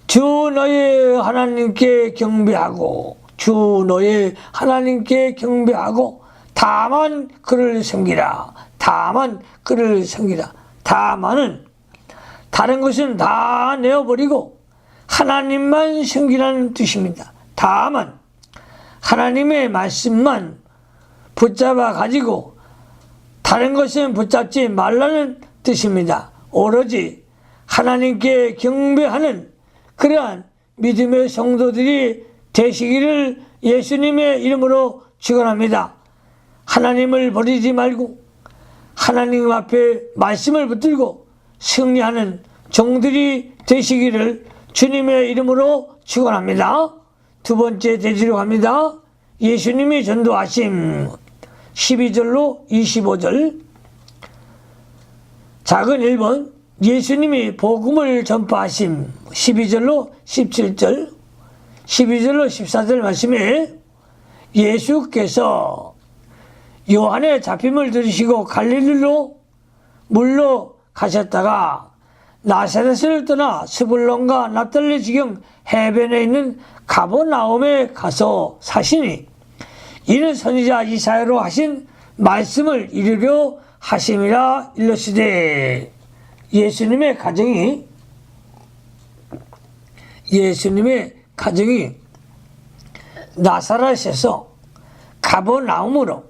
주 너의 하나님께 경배하고 주 너의 하나님께 경배하고 다만 그를 섬기라. 다만 그를 섬기라. 다만은 다른 것은 다 내어버리고 하나님만 섬기라는 뜻입니다. 다만 하나님의 말씀만 붙잡아 가지고 다른 것은 붙잡지 말라는 뜻입니다. 오로지 하나님께 경배하는 그러한 믿음의 성도들이 되시기를 예수님의 이름으로 축원합니다. 하나님을 버리지 말고 하나님 앞에 말씀을 붙들고 승리하는 종들이 되시기를 주님의 이름으로 축원합니다. 두 번째 대지로 갑니다. 예수님이 전도하심 12절로 25절. 작은 1번 예수님이 복음을 전파하심 12절로 17절 12절로 14절 말씀에 예수께서 요한의 잡힘을 들으시고 갈릴리로 물로 가셨다가 나사렛을 떠나 스불론과 납달리 지경 해변에 있는 가버나움에 가서 사시니 이는 선지자 이사야로 하신 말씀을 이루려 하심이라 일러시되. 예수님의 가정이 나사렛에서 가버나움으로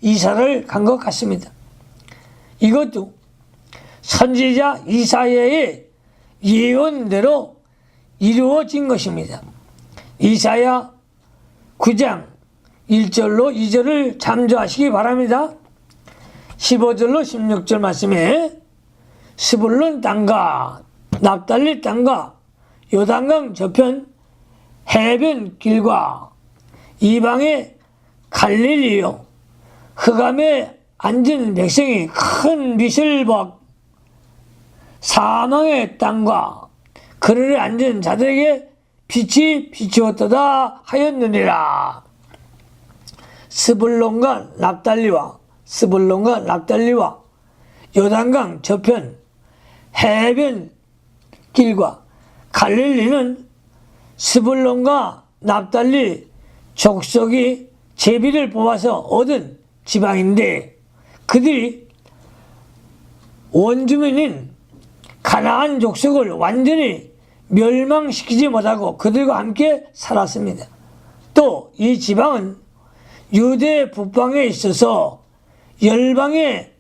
이사를 간 것 같습니다. 이것도 선지자 이사야의 예언대로 이루어진 것입니다. 이사야 9장 1절로 2절을 참조하시기 바랍니다. 15절로 16절 말씀에 스불론 땅과 납달리 땅과 요단강 저편 해변 길과 이방의 갈릴리요 흑암에 앉은 백성이 큰 빛을 봐 사망의 땅과 그늘에 앉은 자들에게 빛이 비추었도다 하였느니라. 스불론과 납달리와 요단강 저편 해변 길과 갈릴리는 스불론과 납달리 족속이 제비를 뽑아서 얻은 지방인데 그들이 원주민인 가나안 족속을 완전히 멸망시키지 못하고 그들과 함께 살았습니다. 또 이 지방은 유대 북방에 있어서 열방의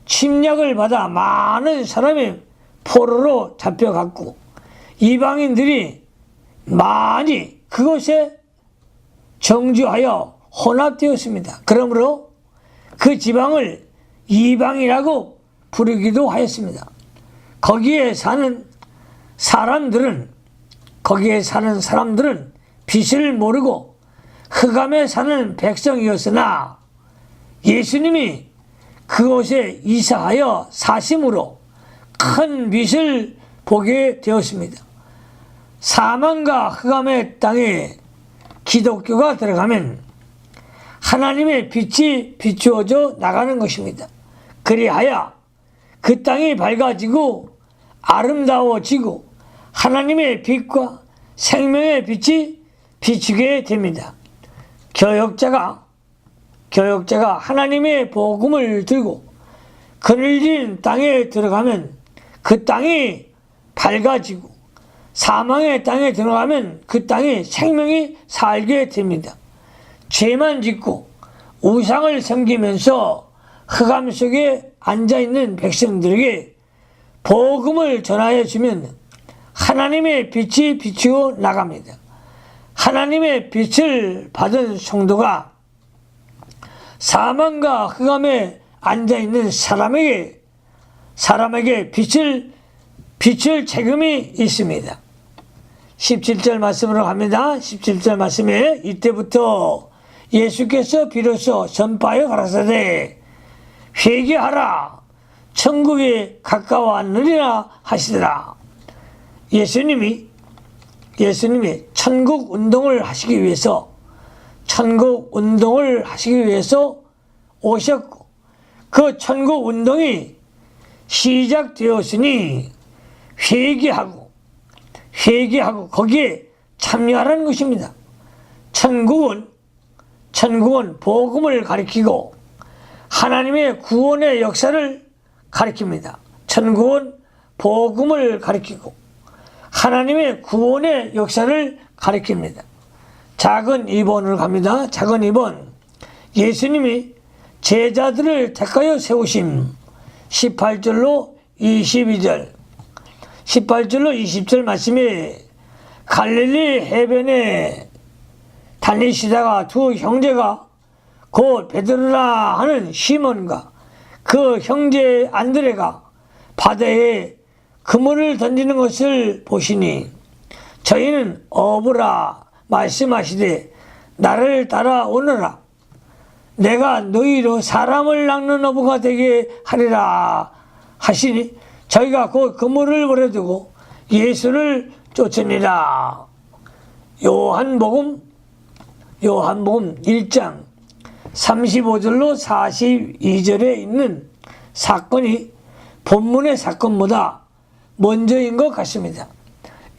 침략을 받아 많은 사람이 포로로 잡혀갔고 이방인들이 많이 그곳에 정주하여 혼합되었습니다. 그러므로 그 지방을 이방이라고 부르기도 하였습니다. 거기에 사는 사람들은 빛을 모르고 흑암에 사는 백성이었으나 예수님이 그곳에 이사하여 사심으로 큰 빛을 보게 되었습니다. 사망과 흑암의 땅에 기독교가 들어가면 하나님의 빛이 비추어져 나가는 것입니다. 그리하여 그 땅이 밝아지고 아름다워지고 하나님의 빛과 생명의 빛이 비추게 됩니다. 교역자가 하나님의 복음을 들고 그늘진 땅에 들어가면 그 땅이 밝아지고 사망의 땅에 들어가면 그 땅이 생명이 살게 됩니다. 죄만 짓고 우상을 섬기면서 흑암 속에 앉아있는 백성들에게 복음을 전하여 주면 하나님의 빛이 비추어 나갑니다. 하나님의 빛을 받은 성도가 사망과 흑암에 앉아있는 사람에게 빛을 비출 책임이 있습니다. 17절 말씀으로 갑니다. 17절 말씀에 이때부터 예수께서 비로소 전파하여 가라사대 회개하라 천국이 가까워왔느니라 하시더라. 예수님이 천국 운동을 하시기 위해서 오셨고 그 천국 운동이 시작되었으니 회개하고 거기에 참여하라는 것입니다. 천국은 복음을 가리키고 하나님의 구원의 역사를 가리킵니다. 천국은 복음을 가리키고 하나님의 구원의 역사를 가리킵니다. 작은 2번으로 갑니다. 작은 2번 예수님이 제자들을 택하여 세우심 18절로 22절 20절 말씀에 갈릴리 해변에 다니시다가 두 형제가 곧 베드로라 하는 시몬과 그 형제 안드레가 바다에 그물을 던지는 것을 보시니 저희는 어부라 말씀하시되 나를 따라오너라 내가 너희로 사람을 낚는 어부가 되게 하리라 하시니 저희가 곧 그물을 버려두고 예수를 쫓으니라. 요한복음 1장 35절로 42절에 있는 사건이 본문의 사건보다 먼저인 것 같습니다.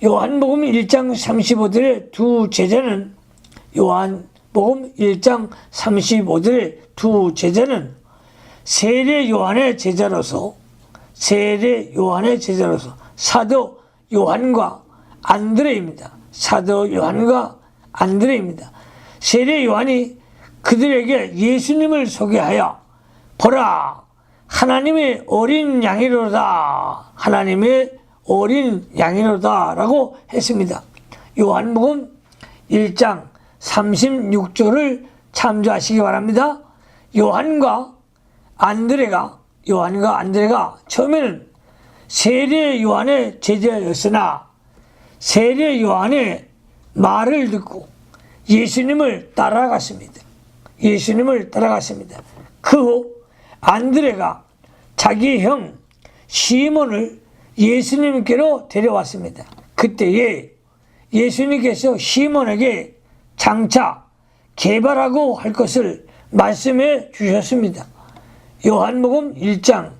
요한복음 1장 35절의 두 제자는 세례 요한의 제자로서 사도 요한과 안드레입니다. 세례 요한이 그들에게 예수님을 소개하여 보라 하나님의 어린 양이로다 라고 했습니다. 요한복음 1장 36절을 참조하시기 바랍니다. 요한과 안드레가 처음에는 세례 요한의 제자였으나 세례 요한의 말을 듣고 예수님을 따라갔습니다. 그 후 안드레가 자기 형 시몬을 예수님께로 데려왔습니다. 그때에 예수님께서 시몬에게 장차 개발하고 할 것을 말씀해 주셨습니다. 요한복음 1장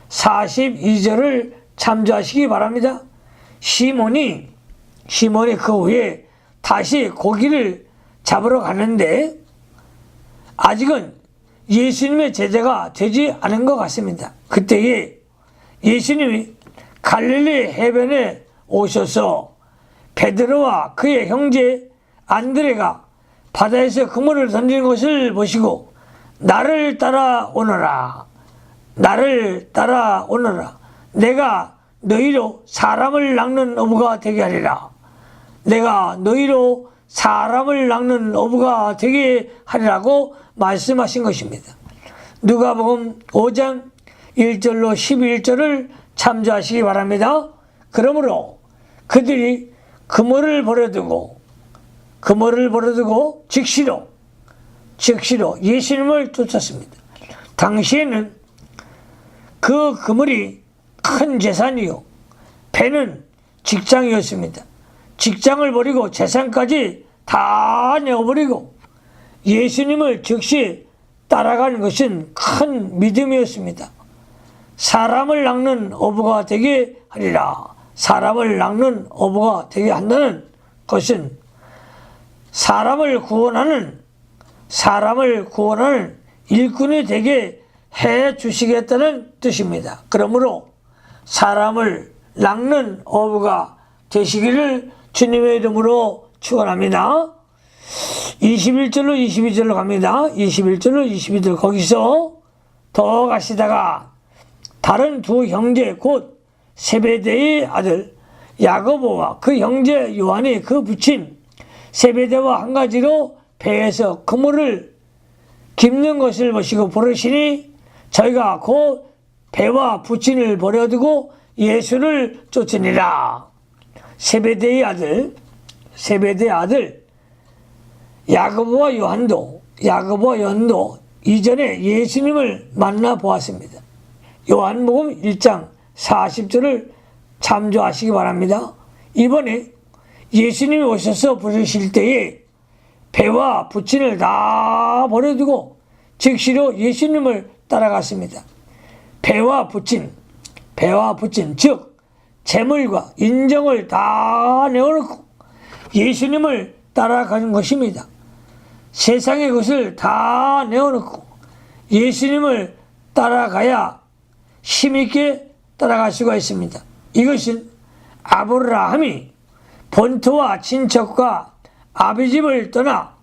42절을 참조하시기 바랍니다. 시몬이 그 후에 다시 고기를 잡으러 가는데 아직은 예수님의 제자가 되지 않은 것 같습니다. 그때에 예수님이 갈릴리 해변에 오셔서 베드로와 그의 형제 안드레가 바다에서 그물을 던지는 것을 보시고 나를 따라오너라. 나를 따라오너라. 내가 너희로 사람을 낚는 어부가 되게 하리라. 내가 너희로 사람을 낚는 어부가 되게 하리라고 말씀하신 것입니다. 누가복음 5장 1절로 11절을 참조하시기 바랍니다. 그러므로 그들이 그물을 버려두고 즉시로 예수님을 쫓았습니다. 당시에는 그 그물이 큰 재산이요, 배는 직장이었습니다. 직장을 버리고 재산까지 다 내어버리고 예수님을 즉시 따라가는 것은 큰 믿음이었습니다. 사람을 낚는 어부가 되게 하리라. 사람을 낚는 어부가 되게 한다는 것은 사람을 구원하는 일꾼이 되게 해 주시겠다는 뜻입니다. 그러므로 사람을 낚는 어부가 되시기를 주님의 이름으로 축원합니다. 21절로 22절로 갑니다. 21절로 22절 거기서 더 가시다가 다른 두 형제 곧 세베대의 아들 야고보와 그 형제 요한이 그 부친 세베대와 한 가지로 배에서 그물을 깁는 것을 보시고 부르시니 저희가 곧 배와 부친을 버려두고 예수를 쫓으니라. 세베대의 아들 야고보와 요한도 이전에 예수님을 만나 보았습니다. 요한복음 1장 40절을 참조하시기 바랍니다. 이번에 예수님이 오셔서 부르실 때에 배와 부친을 다 버려두고 즉시로 예수님을 따라갔습니다. 배와 부친 즉 재물과 인정을 다 내어놓고 예수님을 따라가는 것입니다. 세상의 것을 다 내어놓고 예수님을 따라가야 힘있게 따라갈 수가 있습니다. 이것은 아브라함이 본토와 친척과 아비집을 떠나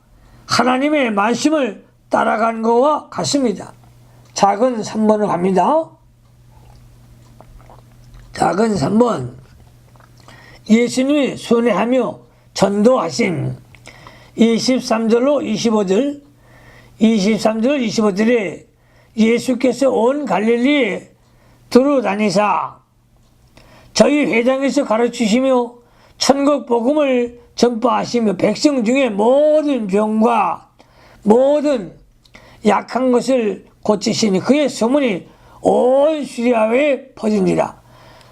하나님의 말씀을 따라간 것과 같습니다. 작은 3번을 갑니다. 작은 3번, 예수님이 순회하며 전도하신 23절로 25절에 예수께서 온 갈릴리에 두루 다니사 저희 회당에서 가르치시며 천국 복음을 전파하시며 백성 중에 모든 병과 모든 약한 것을 고치시니 그의 소문이 온 시리아에 퍼진지라.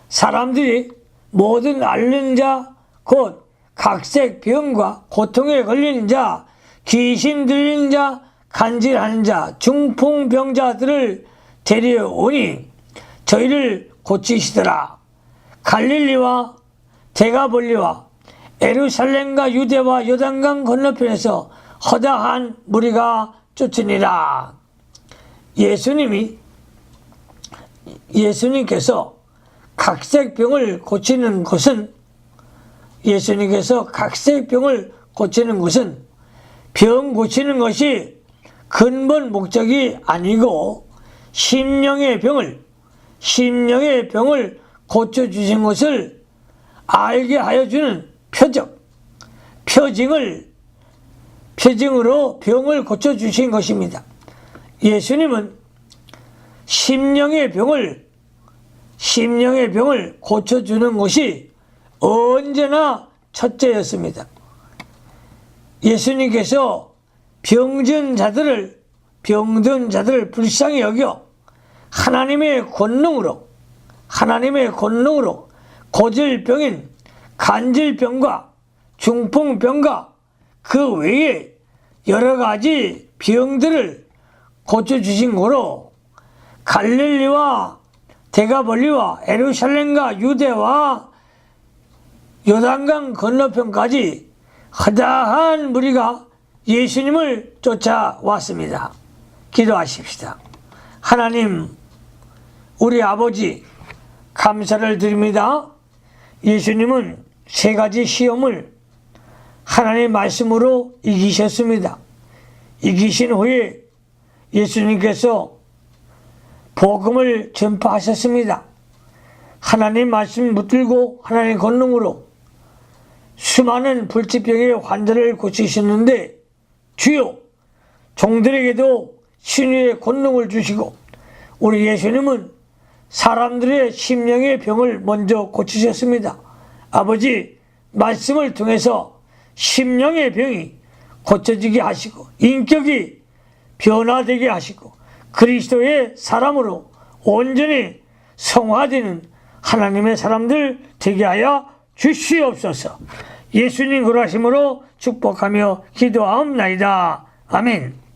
사람들이 모든 앓는 자 곧 각색 병과 고통에 걸린 자, 귀신 들린 자, 간질하는 자, 중풍병자들을 데려오니 저희를 고치시더라. 갈릴리와 데가볼리와 예루살렘과 유대와 요단강 건너편에서 허다한 무리가 쫓으니라. 예수님께서 각색병을 고치는 것은 병 고치는 것이 근본 목적이 아니고 심령의 병을 고쳐주신 것을 알게 하여 주는 표징으로 병을 고쳐주신 것입니다. 예수님은 심령의 병을 고쳐주는 것이 언제나 첫째였습니다. 예수님께서 병든 자들을 불쌍히 여겨 하나님의 권능으로 고질병인 간질병과 중풍병과 그 외에 여러 가지 병들을 고쳐주신 거로 갈릴리와 데가볼리와 예루살렘과 유대와 요단강 건너편까지 허다한 무리가 예수님을 쫓아왔습니다. 기도하십시다. 하나님, 우리 아버지 감사를 드립니다. 예수님은 세 가지 시험을 하나님의 말씀으로 이기셨습니다. 이기신 후에 예수님께서 복음을 전파하셨습니다. 하나님 말씀 붙들고 하나님의 권능으로 수많은 불치병의 환자를 고치셨는데 주요 종들에게도 신유의 권능을 주시고 우리 예수님은 사람들의 심령의 병을 먼저 고치셨습니다. 아버지 말씀을 통해서 심령의 병이 고쳐지게 하시고 인격이 변화되게 하시고 그리스도의 사람으로 온전히 성화되는 하나님의 사람들 되게 하여 주시옵소서. 예수님 그러하심으로 축복하며 기도하옵나이다. 아멘.